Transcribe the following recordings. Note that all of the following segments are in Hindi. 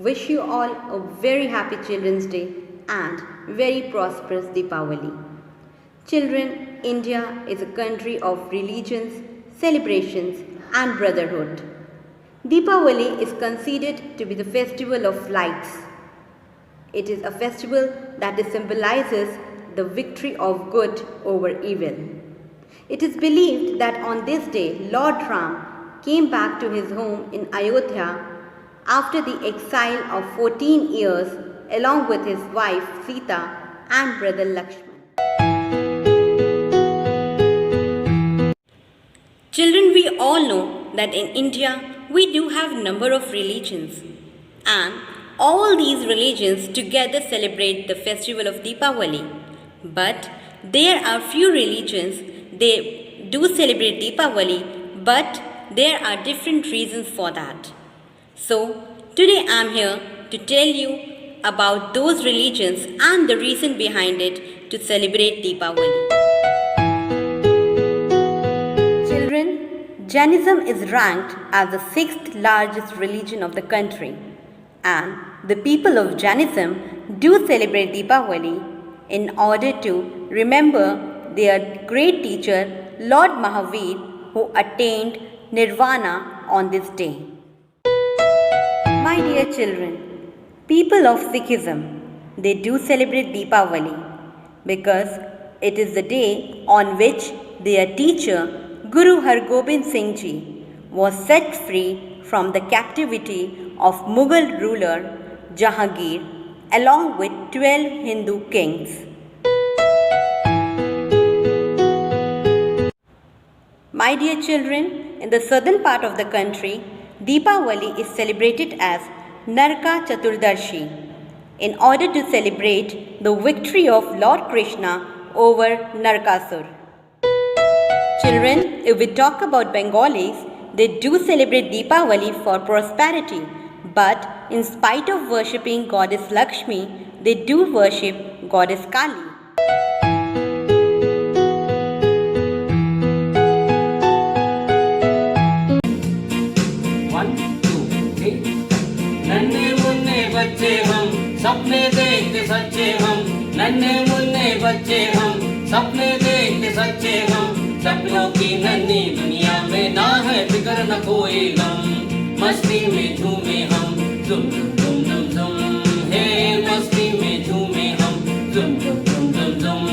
wish you all a very happy Children's Day and very prosperous Deepavali. Children, India is a country of religions, celebrations and brotherhood. Deepavali is considered to be the festival of lights. It is a festival that symbolizes the victory of good over evil. It is believed that on this day Lord Ram came back to his home in Ayodhya after the exile of 14 years along with his wife Sita and brother Lakshman. Children, we all know that in India we do have a number of religions, and all these religions together celebrate the festival of Deepavali. But there are few religions, they do celebrate Deepavali, but there are different reasons for that. So today I am here to tell you about those religions and the reason behind it to celebrate Deepavali. Children, Jainism is ranked as the 6th largest religion of the country, and the people of Jainism do celebrate Deepavali in order to remember their great teacher Lord Mahavir, who attained Nirvana on this day. My dear children, people of Sikhism, they do celebrate Deepavali because it is the day on which their teacher Guru Har Gobind Singh Ji was set free from the captivity of Mughal ruler Jahangir along with 12 Hindu kings. My dear children, in the southern part of the country, Deepavali is celebrated as Naraka Chaturdashi in order to celebrate the victory of Lord Krishna over Narakasur. Children, if we talk about Bengalis, they do celebrate Deepavali for prosperity, but in spite of worshipping goddess Lakshmi, they do worship goddess Kali. नन्हे मुन्ने बच्चे हम सपने देखते सच्चे हम नन्हे मुन्ने बच्चे हम सपने देखते सच्चे हम सपनों की नन्ही दुनिया में ना है फिक्र न कोई गम मस्ती में झूमे हम जुम जुम जुम जुम जुम हे मस्ती में झूमे हम जुम जुम जुम जुम जुम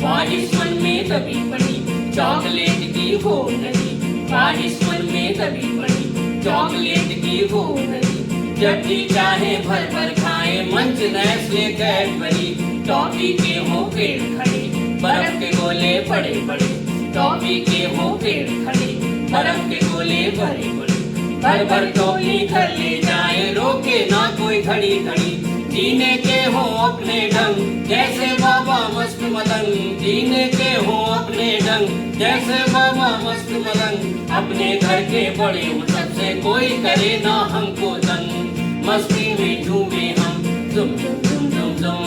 ख्वाहिश मन में दबी पड़ी चॉकलेट की वो नदी ख्वाहिश मन में दबी पड़ी चॉकलेट की वो नदी जब भी चाहे भर भर खाए मंच नैस्ले कैडबरी टॉफी के हो पेड़ खड़े बर्फ के गोले बड़े बड़े टॉफी के हो पेड़ खड़े बर्फ के गोले बड़े बड़े भर भर टॉफी घर ले जाए रोके ना कोई खड़ी खड़ी जीने के हो अपने ढंग जैसे बाबा मस्त मदन जीने के हो अपने ढंग जैसे बाबा मस्त मदन अपने घर के बड़े सबसे कोई करे ना हमको तंग मस्ती में झूमे हम जुम जुम जुम जुम जुम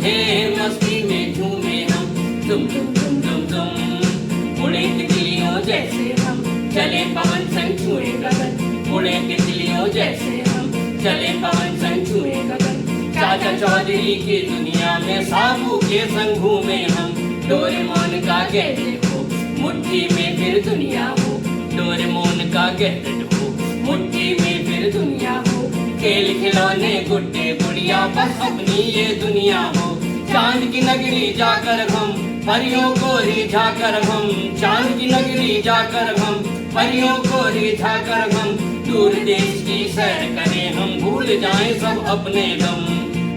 हे मस्ती में झूमे हम जुम जुम जुम जुम जुम उड़े तितलियों जैसे हम चले पवन संग छुए गगन उड़े तितलियों जैसे हम चले पवन संग छुए गगन चाचा चौधरी की दुनिया में साबू के संग घूमे हम डोरेमोन का गैजेट हो मुट्ठी में फिर दुनिया हो डोरेमोन का गैजेट हो मुट्ठी में फिर दुनिया हो खेल खिलौने गुड्डे गुड़िया बस अपनी ये दुनिया हो चांद की नगरी जाकर हम परियों को रिझाकर हम चांद की नगरी जाकर हम परियों को रिझाकर हम दूर देश की सैर करें हम भूल जाएं सब अपने गम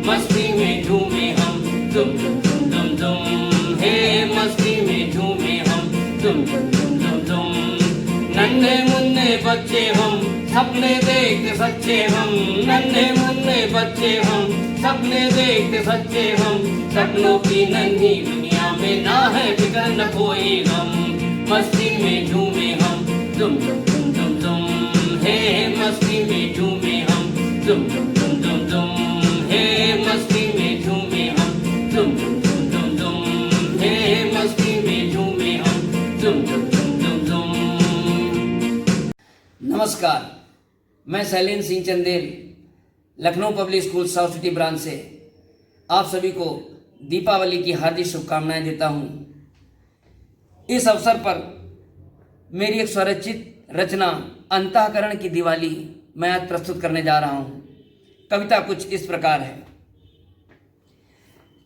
मस्ती में झूमे हम जुम जुम जुम जुम जुम हे मस्ती में झूमे हम जुम जुम जुम जुम जुम नन्हे मुन्ने बच्चे हम सपने देखते सच्चे हम नन्हे मुन्ने बच्चे हम सपने देखते सच्चे हम सपनों की नन्ही दुनिया में ना है फिक्र न कोई गम मस्ती में झूमे हम जुम जुम जुम जुम जुम हे मस्ती में झूमे हम जुम जुम जुम जुम जुम हे मस्ती में झूमे हम जुम जुम जुम जुम जुम हे मस्ती में झूमे हम जुम जुम जुम जुम जुम। नमस्कार, मैं Shailendra Singh Chandel Lucknow public school south city branch से आप सभी को दीपावली की हार्दिक शुभकामनाएं देता हूं। इस अवसर पर मेरी एक स्वरचित रचना अंतःकरण की दिवाली मैं आज प्रस्तुत करने जा रहा हूं। कविता कुछ इस प्रकार है।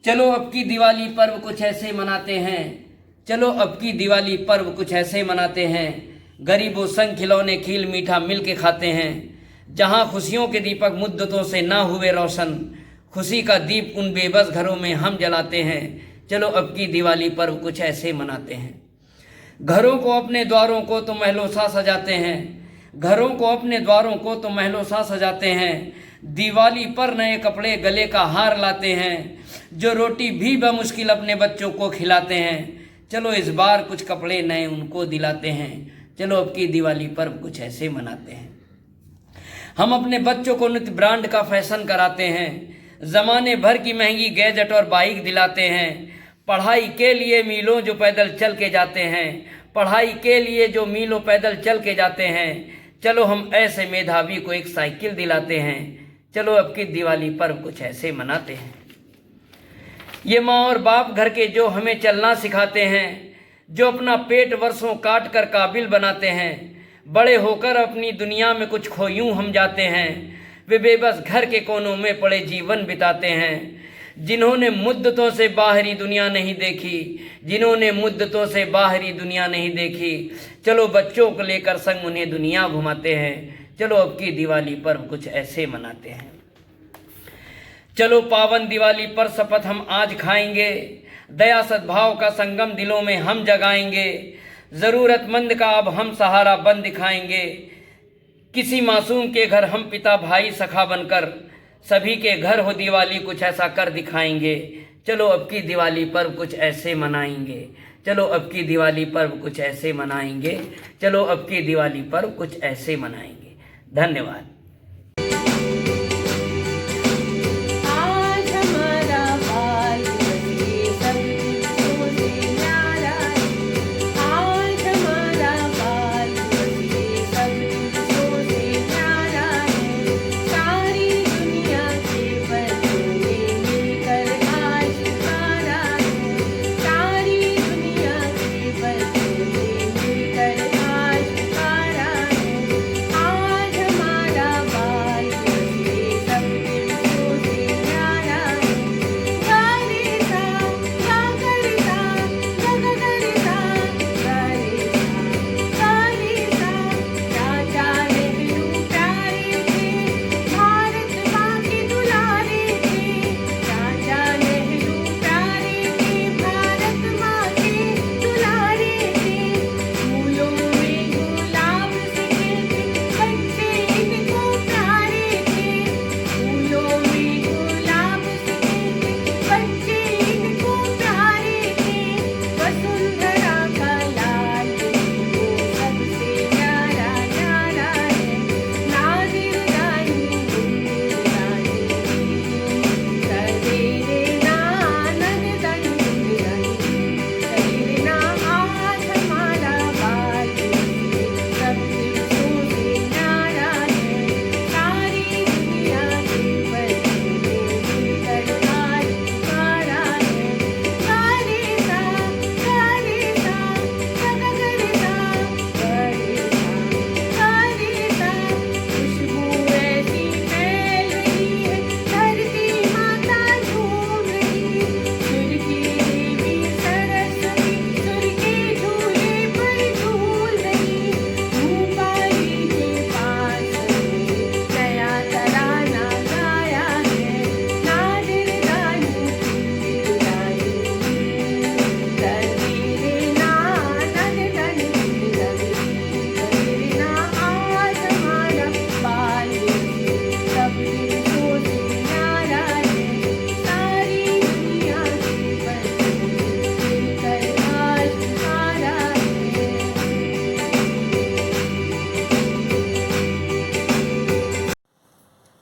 चलो अब की दिवाली पर्व कुछ ऐसे मनाते हैं, चलो अब की दिवाली पर्व कुछ ऐसे मनाते हैं, गरीबों संग खिलौने खील मीठा मिल के खाते हैं। जहाँ खुशियों के दीपक मुद्दतों से ना हुए रोशन, खुशी का दीप उन बेबस घरों में हम जलाते हैं। चलो अब की दिवाली पर्व कुछ ऐसे मनाते हैं। घरों को अपने द्वारों को तो महलों सा सजाते हैं, घरों को अपने द्वारों को तो महलों सा सजाते हैं। दिवाली पर नए कपड़े गले का हार लाते हैं, जो रोटी भी बमुश्किल अपने बच्चों को खिलाते हैं। चलो इस बार कुछ कपड़े नए उनको दिलाते हैं। चलो अब की दिवाली पर्व कुछ ऐसे मनाते हैं। हम अपने बच्चों को नित्य ब्रांड का फैशन कराते हैं, ज़माने भर की महंगी गैजेट और बाइक दिलाते हैं। पढ़ाई के लिए मीलों जो पैदल चल के जाते हैं, पढ़ाई के लिए जो मीलों पैदल चल के जाते हैं। चलो हम ऐसे मेधावी को एक साइकिल दिलाते हैं। चलो अब की दिवाली पर्व कुछ ऐसे मनाते हैं। ये माँ और बाप घर के जो हमें चलना सिखाते हैं, जो अपना पेट वर्षों काट कर काबिल बनाते हैं। बड़े होकर अपनी दुनिया में कुछ खो यूं हम जाते हैं, वे बेबस घर के कोनों में पड़े जीवन बिताते हैं। जिन्होंने मुद्दतों से बाहरी दुनिया नहीं देखी, जिन्होंने मुद्दतों से बाहरी दुनिया नहीं देखी। चलो बच्चों को लेकर संग उन्हें दुनिया घुमाते हैं। चलो अब की दिवाली पर्व कुछ ऐसे मनाते हैं। चलो पावन दिवाली पर शपथ हम आज खाएंगे, दया सद्भाव का संगम दिलों में हम जगाएंगे। ज़रूरतमंद का अब हम सहारा बन दिखाएंगे, किसी मासूम के घर हम पिता भाई सखा बनकर सभी के घर हो दिवाली कुछ ऐसा कर दिखाएंगे। चलो अब की दिवाली पर्व कुछ ऐसे मनाएंगे। चलो अब की दिवाली पर्व कुछ ऐसे मनाएंगे। चलो अब की दिवाली पर्व कुछ ऐसे मनाएंगे। धन्यवाद।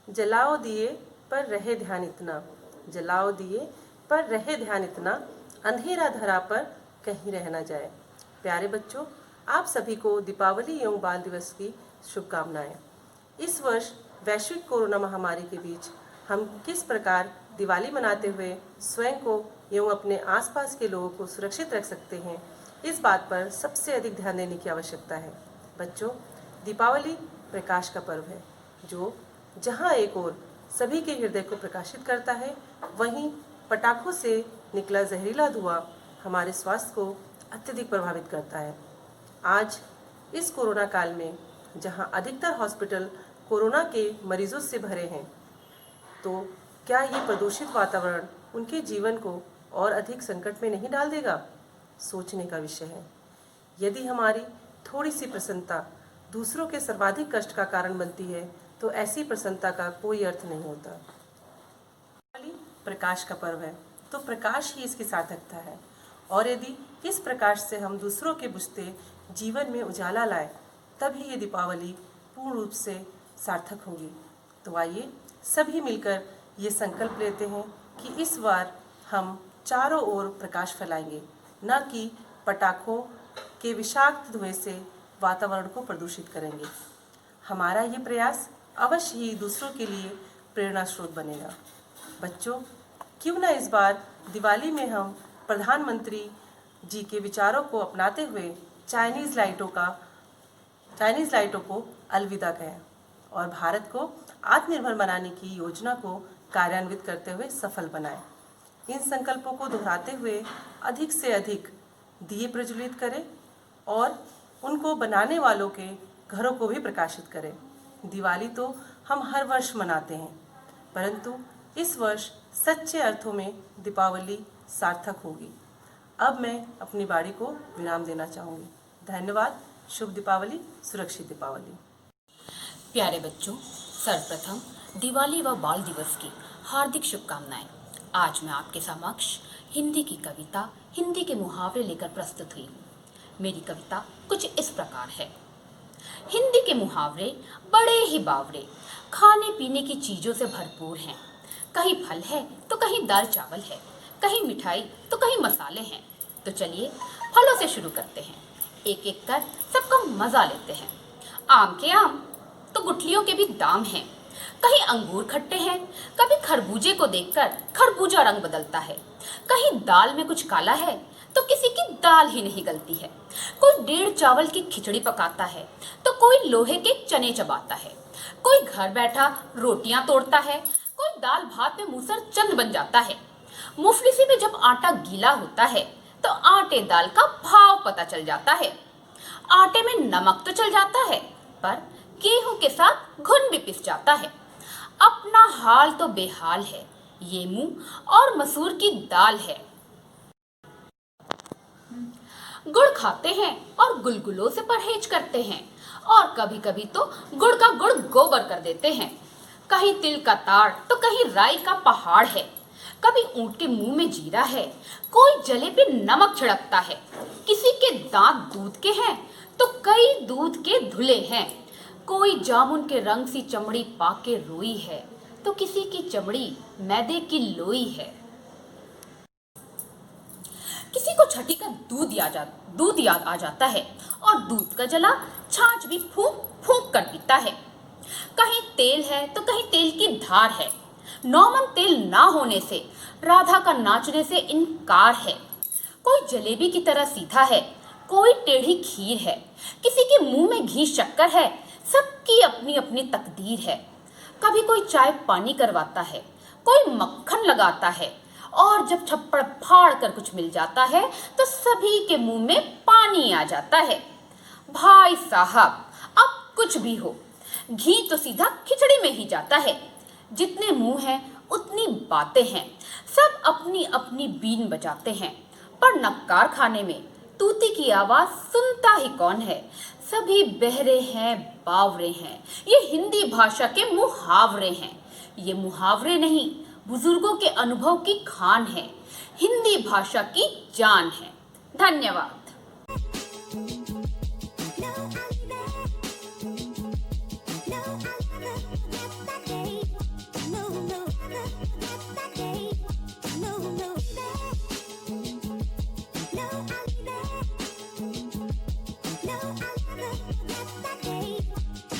जलाओ दिए पर रहे ध्यान इतना, जलाओ दिए पर रहे ध्यान इतना, अंधेरा धरा पर कहीं रह न जाए। प्यारे बच्चों, आप सभी को दीपावली एवं बाल दिवस की शुभकामनाएं। इस वर्ष वैश्विक कोरोना महामारी के बीच हम किस प्रकार दिवाली मनाते हुए स्वयं को एवं अपने आसपास के लोगों को सुरक्षित रख सकते हैं, इस बात पर सबसे अधिक ध्यान देने की आवश्यकता है। बच्चों, दीपावली प्रकाश का पर्व है जो जहाँ एक ओर सभी के हृदय को प्रकाशित करता है, वहीं पटाखों से निकला जहरीला धुआं हमारे स्वास्थ्य को अत्यधिक प्रभावित करता है। आज इस कोरोना काल में जहां अधिकतर हॉस्पिटल कोरोना के मरीजों से भरे हैं, तो क्या ये प्रदूषित वातावरण उनके जीवन को और अधिक संकट में नहीं डाल देगा? सोचने का विषय है। यदि हमारी थोड़ी सी प्रसन्नता दूसरों के सर्वाधिक कष्ट का कारण बनती है, तो ऐसी प्रसन्नता का कोई अर्थ नहीं होता। दिवाली प्रकाश का पर्व है, तो प्रकाश ही इसकी सार्थकता है, और यदि इस प्रकाश से हम दूसरों के बुझते जीवन में उजाला लाए, तभी ये दीपावली पूर्ण रूप से सार्थक होगी। तो आइए सभी मिलकर ये संकल्प लेते हैं कि इस बार हम चारों ओर प्रकाश फैलाएंगे, न कि पटाखों के विषाक्त धुएं से वातावरण को प्रदूषित करेंगे। हमारा ये प्रयास अवश्य ही दूसरों के लिए प्रेरणा स्रोत बनेगा। बच्चों, क्यों ना इस बार दिवाली में हम प्रधानमंत्री जी के विचारों को अपनाते हुए चाइनीज़ लाइटों को अलविदा कहें और भारत को आत्मनिर्भर बनाने की योजना को कार्यान्वित करते हुए सफल बनाएं। इन संकल्पों को दोहराते हुए अधिक से अधिक दिए प्रज्वलित करें और उनको बनाने वालों के घरों को भी प्रकाशित करें। दिवाली तो हम हर वर्ष मनाते हैं, परंतु इस वर्ष सच्चे अर्थों में दीपावली सार्थक होगी। अब मैं अपनी बारी को विराम देना चाहूँगी। धन्यवाद। शुभ दीपावली, सुरक्षित दीपावली। प्यारे बच्चों, सर्वप्रथम दिवाली व बाल दिवस की हार्दिक शुभकामनाएं। आज मैं आपके समक्ष हिंदी की कविता, हिंदी के मुहावरे लेकर प्रस्तुत हुई हूँ। मेरी कविता कुछ इस प्रकार है। हिंदी के मुहावरे बड़े ही बावरे, खाने पीने की चीज़ों से भरपूर हैं। कहीं फल है तो कहीं दाल चावल है, कहीं मिठाई तो कहीं मसाले हैं। तो चलिए फलों से शुरू करते हैं, एक एक कर सबका मज़ा लेते हैं। आम के आम तो गुठलियों के भी दाम हैं। कहीं अंगूर खट्टे हैं, कभी खरबूजे को देखकर खरबूजा रंग बदलता है। कहीं दाल में कुछ काला है तो किसी की दाल ही नहीं गलती है। कोई 1.5 चावल की खिचड़ी पकाता है तो कोई लोहे के चने चबाता है। कोई घर बैठा रोटियां तोड़ता है, कोई दाल भात में मूसर चंद बन जाता है। मुफलिसी में जब आटा गीला होता है तो आटे दाल का भाव पता चल जाता है। आटे में नमक तो चल जाता है, पर गेहूं के साथ घुन भी पिस जाता है। अपना हाल तो बेहाल है, ये मुंह और मसूर की दाल है। गुड़ खाते हैं और गुलगुलों से परहेज करते हैं, और कभी कभी तो गुड़ का गुड़ गोबर कर देते हैं। कहीं तिल का ताड़ तो कहीं राई का पहाड़ है। कभी ऊंट के मुंह में जीरा है, कोई जले पे नमक छिड़कता है। किसी के दांत दूध के हैं तो कई दूध के धुले हैं। कोई जामुन के रंग सी चमड़ी पाके रोई है तो किसी की चमड़ी मैदे की लोई है। किसी को छठी का दूध याद आ जाता है, और दूध का जला छाछ भी फूंक फूंक कर पीता है। कहीं तेल है तो कहीं तेल की धार है। 9 मन तेल ना होने से राधा का नाचने से इनकार है। कोई जलेबी की तरह सीधा है, कोई टेढ़ी खीर है। किसी के मुंह में घी शक्कर है, सबकी अपनी अपनी तकदीर है। कभी कोई चाय पानी करवाता है, कोई मक्खन लगाता है, और जब छप्पड़ फाड़ कर कुछ मिल जाता है तो सभी के मुंह में पानी आ जाता है। भाई साहब, अब कुछ भी हो, घी तो सीधा खिचड़ी में ही जाता है। जितने मुंह हैं उतनी बातें हैं, सब अपनी अपनी बीन बजाते हैं, पर नक्कार खाने में तूती की आवाज सुनता ही कौन है। सभी बहरे हैं, बावरे हैं। ये हिंदी भाषा के मुहावरे हैं। ये मुहावरे नहीं, बुजुर्गों के अनुभव की खान है, हिंदी भाषा की जान है। धन्यवाद।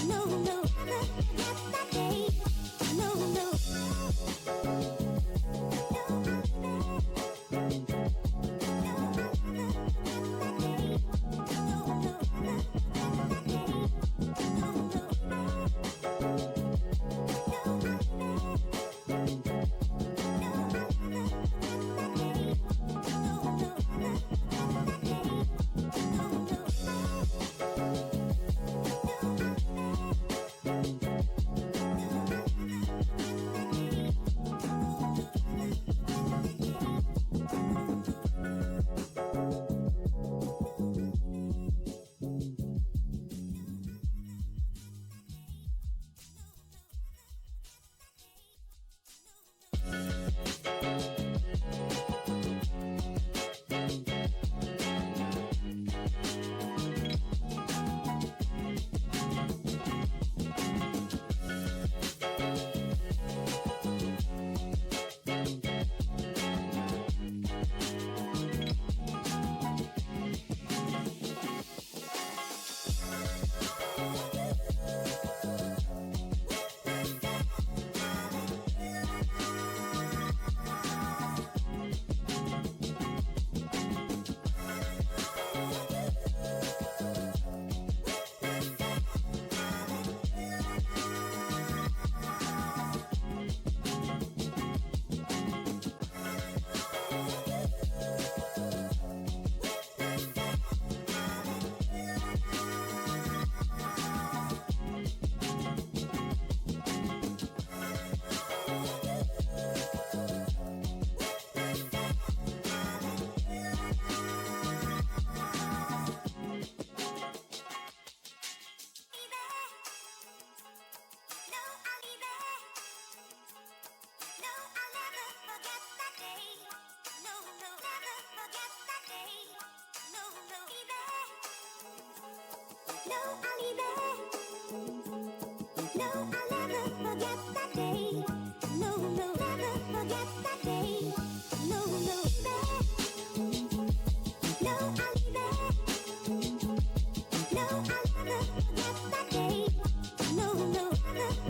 No, no, that day. know I